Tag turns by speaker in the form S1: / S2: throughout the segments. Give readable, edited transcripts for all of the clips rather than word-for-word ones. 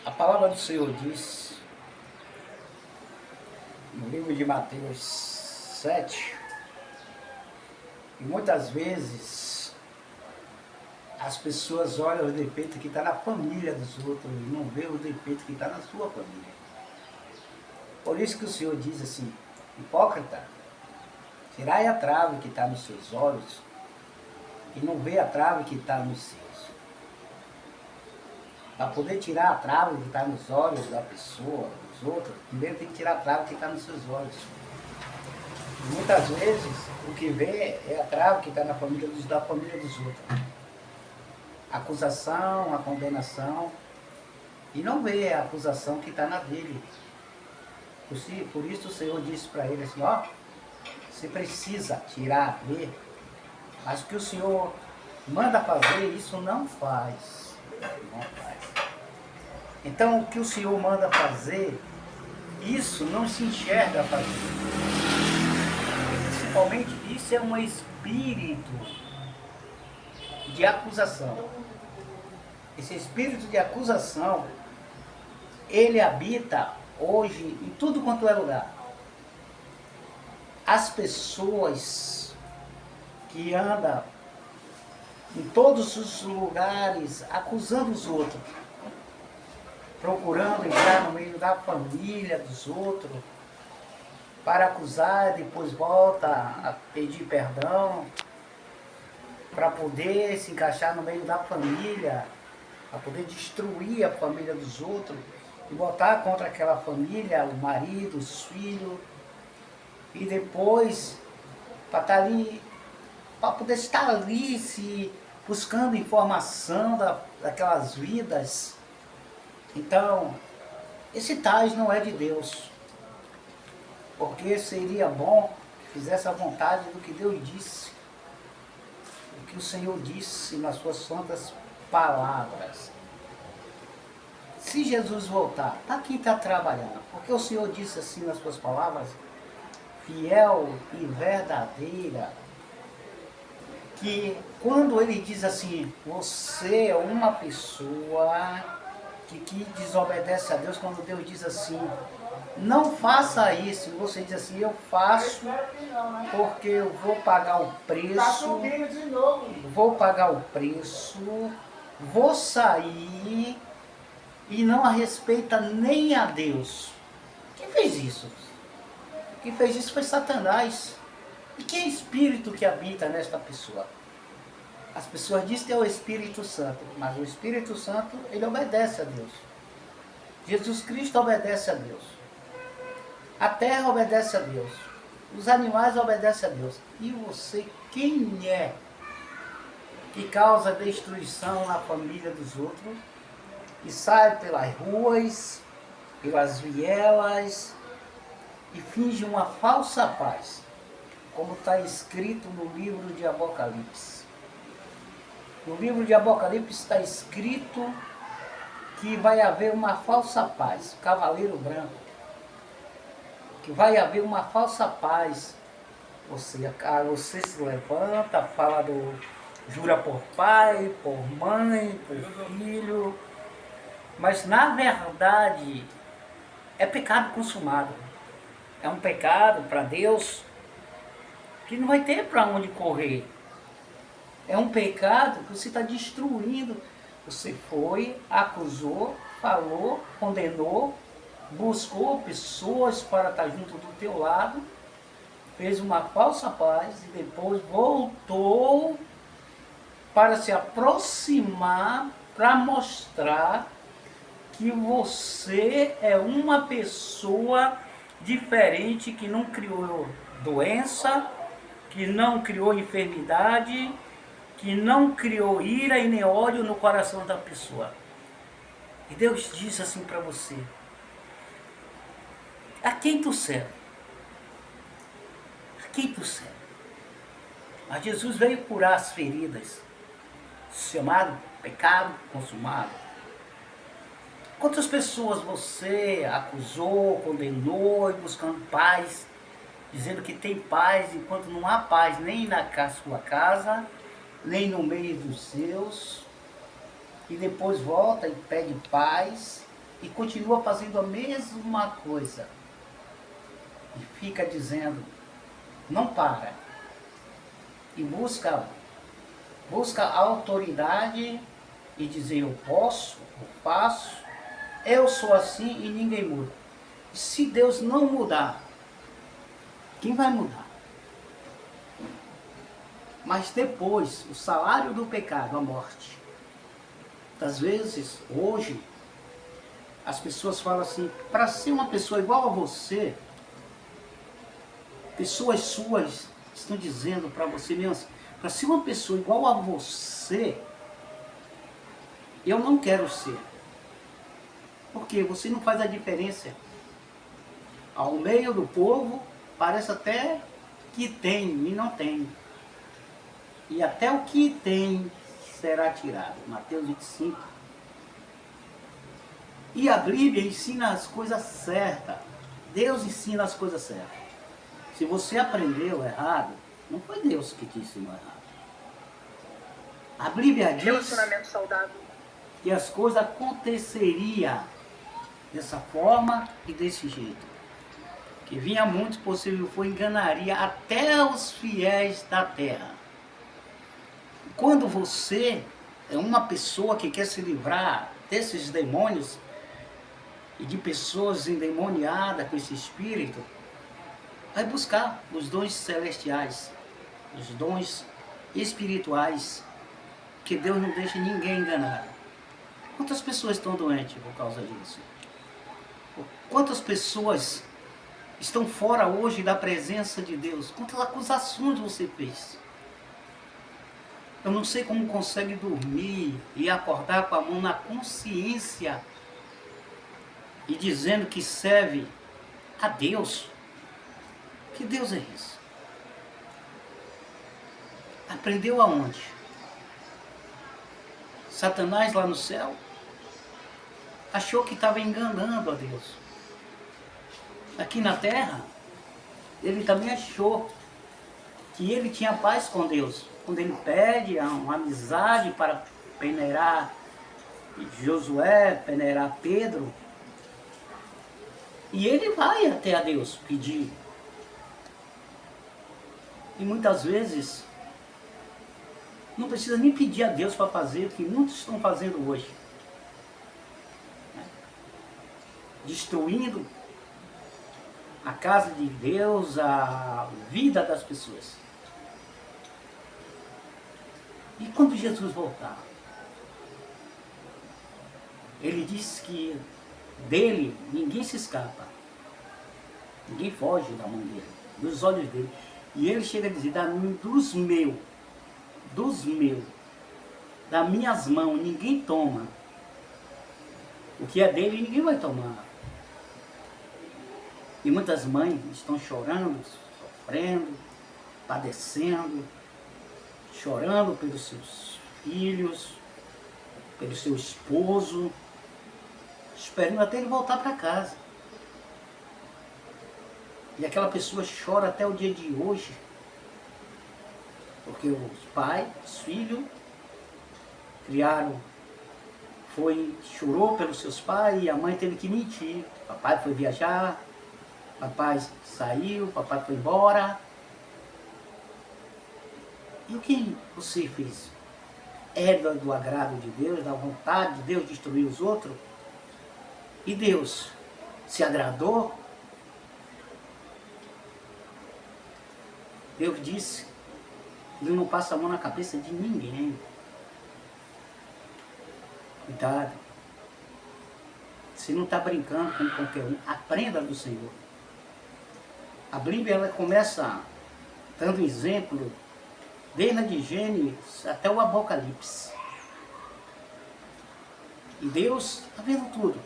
S1: A palavra do Senhor diz, no livro de Mateus 7, que muitas vezes as pessoas olham o defeito que está na família dos outros e não vê o defeito que está na sua família. Por isso que o Senhor diz assim: hipócrita, tirai a trave que está nos seus olhos e não vê a trave que está nos seus. Para poder tirar a trave que está nos olhos da pessoa, dos outros, primeiro tem que tirar a trave que está nos seus olhos. E muitas vezes o que vê é a trave que está na família da família dos outros. A acusação, a condenação, e não vê a acusação que está na dele. Por isso o Senhor disse para ele assim: ó, você precisa tirar, ver, mas o que o Senhor manda fazer, isso não faz. Não faz. Então o que o Senhor manda fazer, isso não se enxerga fazer. Principalmente isso é um espírito de acusação. Esse espírito de acusação, ele habita hoje em tudo quanto é lugar. As pessoas que andam em todos os lugares acusando os outros, procurando entrar no meio da família dos outros para acusar, depois volta a pedir perdão para poder se encaixar no meio da família, para poder destruir a família dos outros e botar contra aquela família o marido, os filhos, e depois para poder estar ali se buscando informação daquelas vidas. Então, esse tais não é de Deus, porque seria bom que fizesse a vontade do que Deus disse, o que o Senhor disse nas suas santas palavras. Se Jesus voltar, para quem está trabalhando? Porque o Senhor disse assim nas suas palavras, fiel e verdadeira, que quando ele diz assim, você é uma pessoa que desobedece a Deus, quando Deus diz assim, não faça isso, você diz assim, eu faço porque eu vou pagar o preço, vou sair e não a respeita nem a Deus. Quem fez isso? Quem fez isso foi Satanás. E que espírito que habita nesta pessoa? As pessoas dizem que é o Espírito Santo, mas o Espírito Santo, ele obedece a Deus. Jesus Cristo obedece a Deus. A terra obedece a Deus. Os animais obedecem a Deus. E você, quem é que causa destruição na família dos outros? E sai pelas ruas, pelas vielas e finge uma falsa paz, como está escrito no livro de Apocalipse. No livro de Apocalipse está escrito que vai haver uma falsa paz, cavaleiro branco, que vai haver uma falsa paz. Você se levanta, fala jura por pai, por mãe, por filho, mas na verdade é pecado consumado. É um pecado para Deus que não vai ter para onde correr. É um pecado que você está destruindo. Você foi, acusou, falou, condenou, buscou pessoas para estar junto do teu lado, fez uma falsa paz e depois voltou para se aproximar, para mostrar que você é uma pessoa diferente, que não criou doença, que não criou enfermidade, que não criou ira e nem ódio no coração da pessoa. E Deus diz assim para você: a quem tu serve? A quem tu serve? Mas Jesus veio curar as feridas, chamado pecado consumado. Quantas pessoas você acusou, condenou e buscando paz, dizendo que tem paz, enquanto não há paz nem na sua casa, nem no meio dos seus, e depois volta e pede paz, e continua fazendo a mesma coisa. E fica dizendo, não para. E busca a autoridade e dizer, eu posso, eu faço, eu sou assim e ninguém muda. E se Deus não mudar, quem vai mudar? Mas depois, o salário do pecado, a morte. Às vezes, hoje, as pessoas falam assim, para ser uma pessoa igual a você, pessoas suas estão dizendo para você mesmo assim, para ser uma pessoa igual a você, eu não quero ser. Porque você não faz a diferença. Ao meio do povo, parece até que tem e não tem. E até o que tem será tirado. Mateus 25. E a Bíblia ensina as coisas certas. Deus ensina as coisas certas. Se você aprendeu errado, não foi Deus que te ensinou errado. A Bíblia diz que as coisas aconteceriam dessa forma e desse jeito. Que vinha muito possível, foi enganaria até os fiéis da terra. Quando você é uma pessoa que quer se livrar desses demônios e de pessoas endemoniadas com esse espírito, vai buscar os dons celestiais, os dons espirituais, que Deus não deixa ninguém enganar. Quantas pessoas estão doentes por causa disso? Quantas pessoas estão fora hoje da presença de Deus? Quantas acusações você fez? Eu não sei como consegue dormir e acordar com a mão na consciência e dizendo que serve a Deus. Que Deus é esse? Aprendeu aonde? Satanás lá no céu achou que estava enganando a Deus. Aqui na terra, ele também achou que ele tinha paz com Deus. Quando ele pede uma amizade para peneirar Josué, peneirar Pedro, e ele vai até a Deus pedir. E muitas vezes não precisa nem pedir a Deus para fazer o que muitos estão fazendo hoje. Destruindo a casa de Deus, a vida das pessoas. E quando Jesus voltar, ele diz que dele ninguém se escapa, ninguém foge da mão dele, dos olhos dele. E ele chega a dizer, dos meus, das minhas mãos, ninguém toma. O que é dele, ninguém vai tomar. E muitas mães estão chorando, sofrendo, padecendo, chorando pelos seus filhos, pelo seu esposo, esperando até ele voltar para casa. E aquela pessoa chora até o dia de hoje, porque os pais, os filhos, chorou pelos seus pais e a mãe teve que mentir. Papai foi viajar, papai saiu, papai foi embora. E o que você fez? É do agrado de Deus, da vontade de Deus destruir os outros? E Deus se agradou? Deus disse que ele não passa a mão na cabeça de ninguém. Cuidado. Você não está brincando com qualquer um. Aprenda do Senhor. A Bíblia ela começa dando exemplo desde Gênesis até o Apocalipse. E Deus está vendo tudo.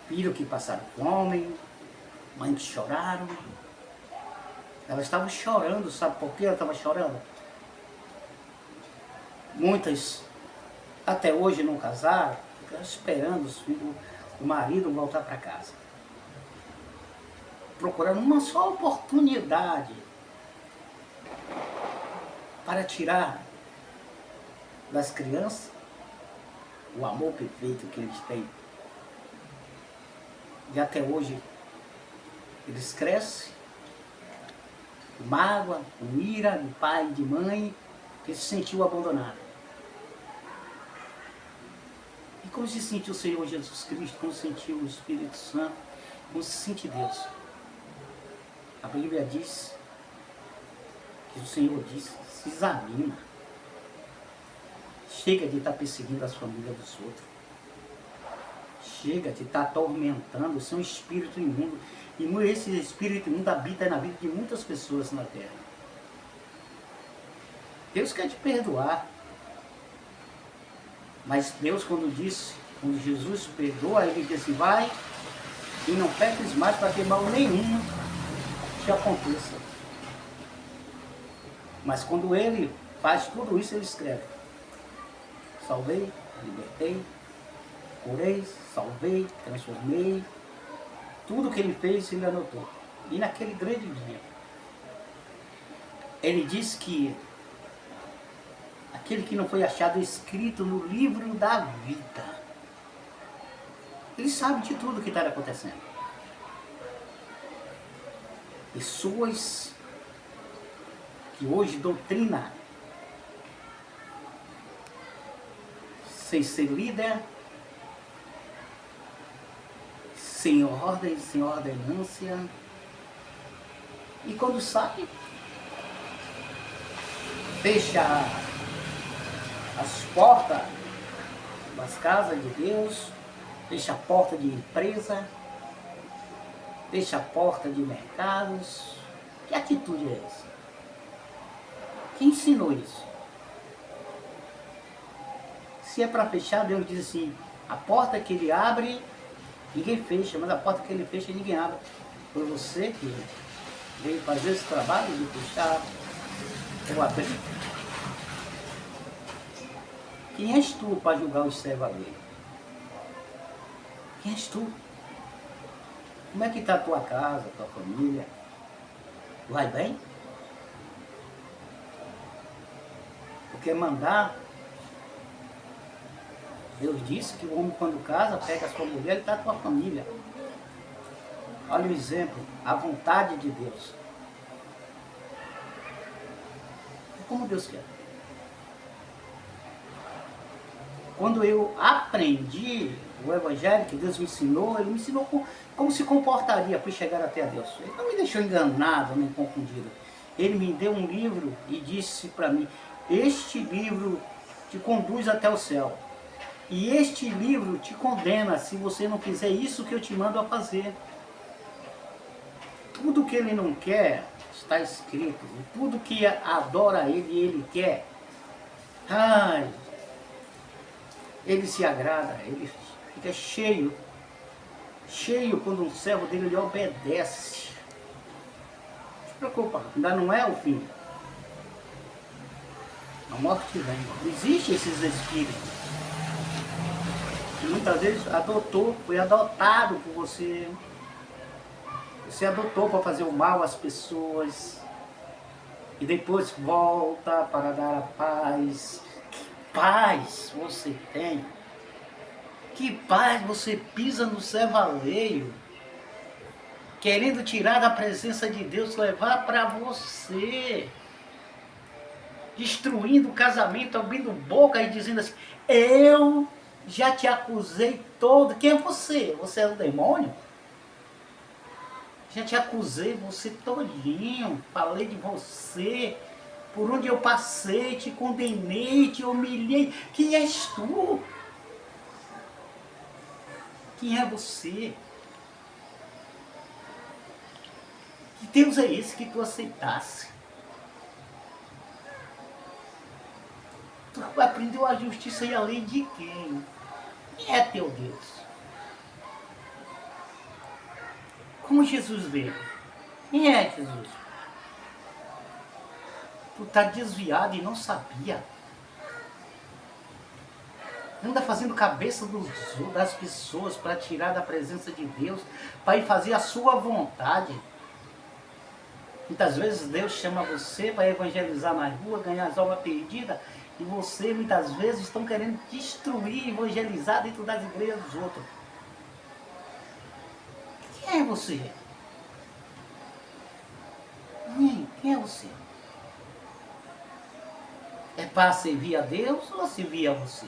S1: Filhos que passaram fome, mães que choraram. Elas estavam chorando, sabe por que ela estava chorando? Muitas até hoje não casaram, ficaram esperando os filhos, o marido voltar para casa. Procurando uma só oportunidade para tirar das crianças o amor perfeito que eles têm. E até hoje eles crescem com mágoa, com ira de pai e de mãe, que se sentiu abandonado. E como se sentiu o Senhor Jesus Cristo, como se sentiu o Espírito Santo, como se sente Deus. A Bíblia diz que o Senhor diz, se examina. Chega de estar perseguindo as famílias dos outros. Chega de estar atormentando. Você é um espírito imundo. E esse espírito imundo habita na vida de muitas pessoas na terra. Deus quer te perdoar. Mas Deus, quando Jesus perdoa, ele disse, vai e não peques mais para que mal nenhum te aconteça. Mas quando ele faz tudo isso, ele escreve. Salvei, libertei, curei, salvei, transformei. Tudo que ele fez, ele anotou. E naquele grande dia, ele diz que aquele que não foi achado escrito no livro da vida, ele sabe de tudo que está acontecendo. Pessoas que hoje doutrinam sem ser líder, sem ordem, sem ordenância, e quando sai, fecha as portas das casas de Deus, fecha a porta de empresa, fecha a porta de mercados. Que atitude é essa? Quem ensinou isso? Se é para fechar, Deus diz assim, a porta que ele abre, ninguém fecha, mas a porta que ele fecha, ninguém abre. Foi você que veio fazer esse trabalho de fechar ou abrir. Quem és tu para julgar os servos alheios? Quem és tu? Como é que está a tua casa, a tua família? Vai bem? Porque mandar, Deus disse que o homem quando casa, pega a sua mulher e está a tua família. Olha o exemplo, a vontade de Deus. Como Deus quer. Quando eu aprendi o Evangelho que Deus me ensinou, Ele me ensinou como se comportaria para chegar até a Deus. Ele não me deixou enganado nem confundido. Ele me deu um livro e disse para mim, este livro te conduz até o céu. E este livro te condena se você não fizer isso que eu te mando a fazer. Tudo que Ele não quer está escrito. E tudo que adora Ele, Ele quer. Ai, Ele se agrada, Ele fica cheio quando um servo dele lhe obedece. Não se preocupa, ainda não é o fim. A morte vem. Existem esses espíritos que muitas vezes foi adotado por você. Você adotou para fazer o mal às pessoas e depois volta para dar a paz. Que paz você tem? Que paz você pisa no servo alheio, querendo tirar da presença de Deus, levar para você, destruindo o casamento, abrindo boca e dizendo assim, eu já te acusei todo. Quem é você? Você é o demônio? Já te acusei você todinho, falei de você, por onde eu passei, te condenei, te humilhei. Quem és tu? Quem é você? Que Deus é esse que tu aceitasse? Tu aprendeu a justiça e a lei de quem? Quem é teu Deus? Como Jesus veio? Quem é Jesus? Tu está desviado e não sabia. Anda fazendo cabeça das pessoas para tirar da presença de Deus, para ir fazer a sua vontade. Muitas vezes Deus chama você para evangelizar na rua, ganhar as almas perdidas, e você muitas vezes estão querendo destruir, evangelizar dentro das igrejas dos outros. Quem é você? Quem é você? É para servir a Deus ou servir a você?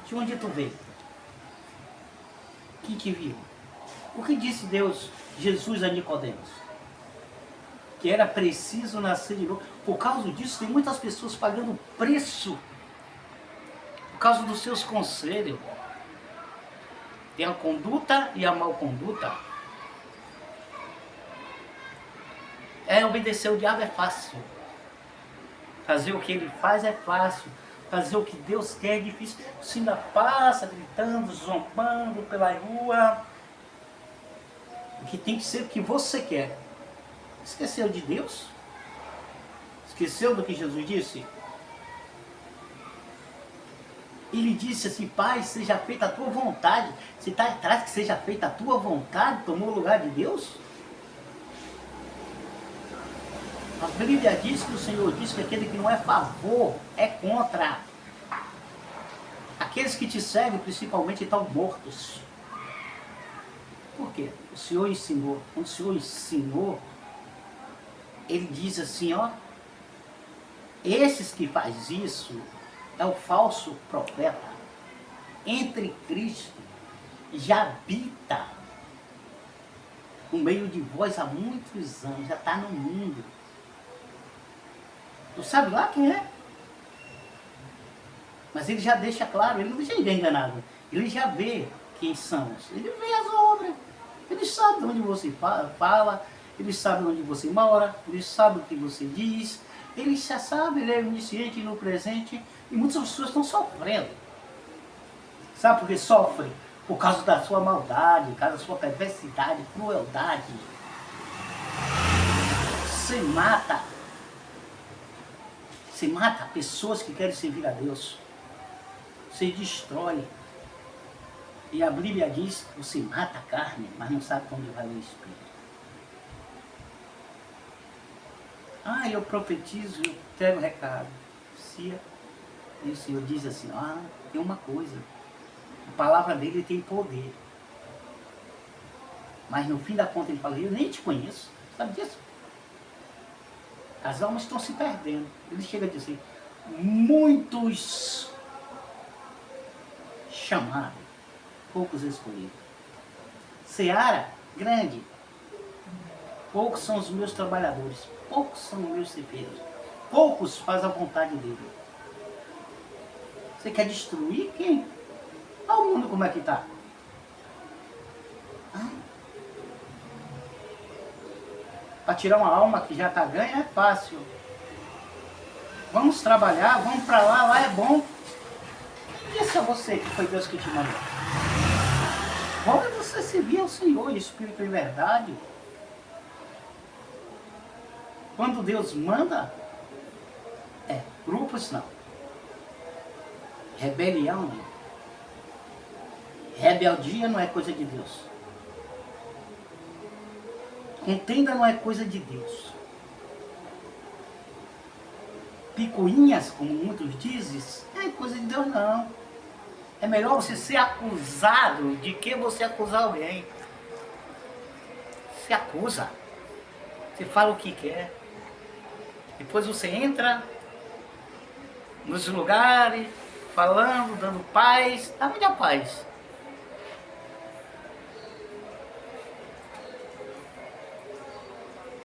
S1: De onde tu veio? Quem te viu? O que disse Deus, Jesus a Nicodemos? Que era preciso nascer de novo. Por causa disso, tem muitas pessoas pagando preço. Por causa dos seus conselhos. Tem a conduta e a mal conduta. Obedecer o diabo é fácil. Fazer o que ele faz é fácil. Fazer o que Deus quer é difícil. Você ainda passa gritando, zombando pela rua. O que tem que ser o que você quer. Esqueceu de Deus? Esqueceu do que Jesus disse? Ele disse assim: Pai, seja feita a tua vontade. Você está atrás que seja feita a tua vontade? Tomou o lugar de Deus? A Bíblia diz que o Senhor diz que aquele que não é favor é contra. Aqueles que te seguem principalmente estão mortos. Por quê? O Senhor ensinou. Quando o Senhor ensinou, ele diz assim, ó, esses que faz isso é o falso profeta. Entre Cristo já habita no meio de vós há muitos anos, já está no mundo. Tu sabe lá quem é? Mas ele já deixa claro, ele não deixa ninguém enganado. Ele já vê quem são. Ele vê as obras. Ele sabe de onde você fala, ele sabe onde você mora, ele sabe o que você diz. Ele já sabe, ele é onisciente no presente. E muitas pessoas estão sofrendo. Sabe por que sofrem? Por causa da sua maldade, por causa da sua perversidade, crueldade. Você mata pessoas que querem servir a Deus. Você destrói. E a Bíblia diz que você mata a carne, mas não sabe para onde vai o Espírito. Eu profetizo, eu entrego o recado. E o Senhor diz assim, tem uma coisa. A palavra dele tem poder. Mas no fim da conta ele fala, eu nem te conheço. Sabe disso? As almas estão se perdendo. Ele chega a dizer, muitos chamados, poucos escolhidos. Seara, grande. Poucos são os meus trabalhadores. Poucos são os meus ceifeiros. Poucos fazem a vontade dele. Você quer destruir quem? Olha o mundo como é que está. Para tirar uma alma que já está ganha é fácil. Vamos trabalhar, vamos para lá é bom. Quem disse a você que foi Deus que te mandou? Bom é você servir ao Senhor, Espírito e verdade. Quando Deus manda, grupos não. Rebelião não. Rebeldia não é coisa de Deus. Contenda não é coisa de Deus. Picuinhas, como muitos dizem, não é coisa de Deus não. É melhor você ser acusado de que você acusar alguém. Você acusa. Você fala o que quer. Depois você entra nos lugares, falando, dando paz. Dá muita paz.